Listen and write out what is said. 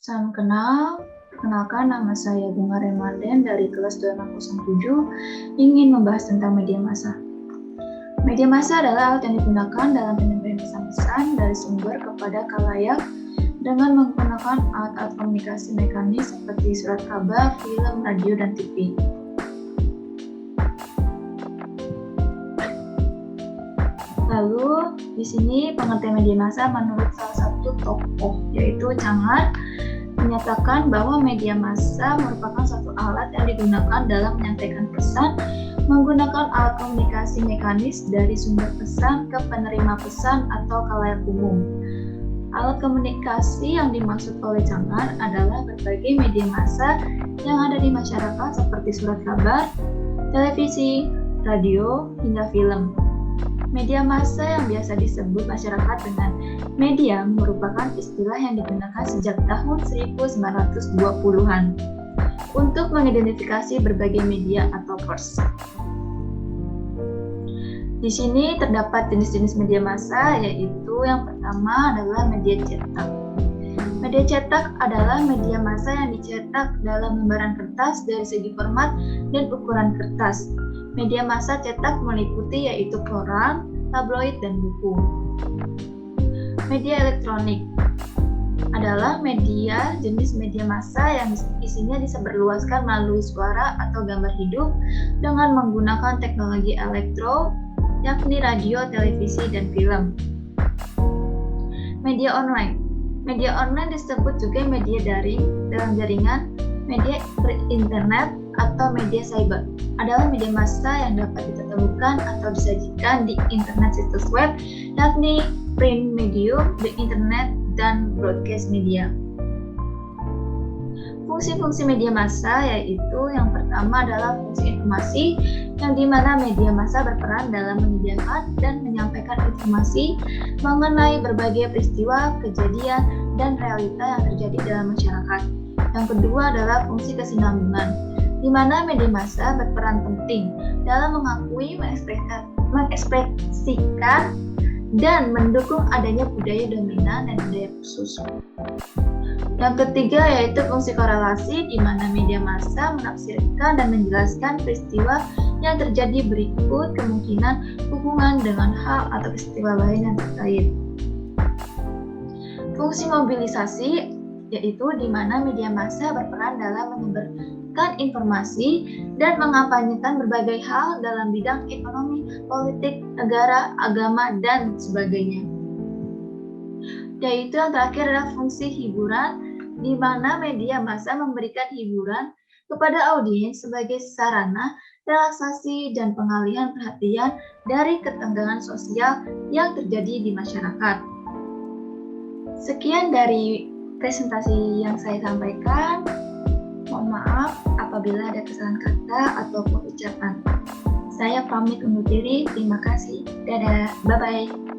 Salam kenal, perkenalkan nama saya Bunga Remaden dari kelas 2607 ingin membahas tentang media massa. Media massa adalah alat yang digunakan dalam penyampaian pesan-pesan dari sumber kepada khalayak dengan menggunakan alat-alat komunikasi mekanis seperti surat kabar, film, radio, dan TV. Lalu, di sini pengertian media massa menurut salah satu tokoh, yaitu Cangar, menyatakan bahwa media massa merupakan suatu alat yang digunakan dalam menyampaikan pesan menggunakan alat komunikasi mekanis dari sumber pesan ke penerima pesan atau khalayak umum. Alat komunikasi yang dimaksud oleh Cangar adalah berbagai media massa yang ada di masyarakat seperti surat kabar, televisi, radio, hingga film. Media massa yang biasa disebut masyarakat dengan media merupakan istilah yang digunakan sejak tahun 1920-an untuk mengidentifikasi berbagai media atau pers. Di sini terdapat jenis-jenis media massa, yaitu yang pertama adalah media cetak. Media cetak adalah media massa yang dicetak dalam lembaran kertas dari segi format dan ukuran kertas. Media massa cetak meliputi yaitu koran, tabloid, dan buku. Media elektronik adalah jenis media massa yang isinya disebarluaskan melalui suara atau gambar hidup dengan menggunakan teknologi elektro, yakni radio, televisi, dan film. Media online. Media online disebut juga media daring dalam jaringan, media berinternet, atau media cyber. Adalah media massa yang dapat ditemukan atau disajikan di internet situs web, yakni print medium, the internet, dan broadcast media. Fungsi-fungsi media massa yaitu yang pertama adalah fungsi informasi, yang dimana media massa berperan dalam menyediakan dan menyampaikan informasi mengenai berbagai peristiwa, kejadian, dan realita yang terjadi dalam masyarakat. Yang kedua adalah fungsi kesinambungan, di mana media massa berperan penting dalam mengakui, mengekspresikan, dan mendukung adanya budaya dominan dan budaya khusus. Yang ketiga yaitu fungsi korelasi, di mana media massa menafsirkan dan menjelaskan peristiwa yang terjadi berikut kemungkinan hubungan dengan hal atau peristiwa lain yang terkait. Fungsi mobilisasi yaitu di mana media massa berperan dalam menyebarkan informasi dan mengampanyekan berbagai hal dalam bidang ekonomi, politik, negara, agama, dan sebagainya. Yaitu yang terakhir adalah fungsi hiburan, di mana media massa memberikan hiburan kepada audiens sebagai sarana relaksasi dan pengalihan perhatian dari ketegangan sosial yang terjadi di masyarakat. Sekian dari presentasi yang saya sampaikan. Mohon maaf apabila ada kesalahan kata ataupun ucapan. Saya pamit undur diri. Terima kasih. Dadah. Bye-bye.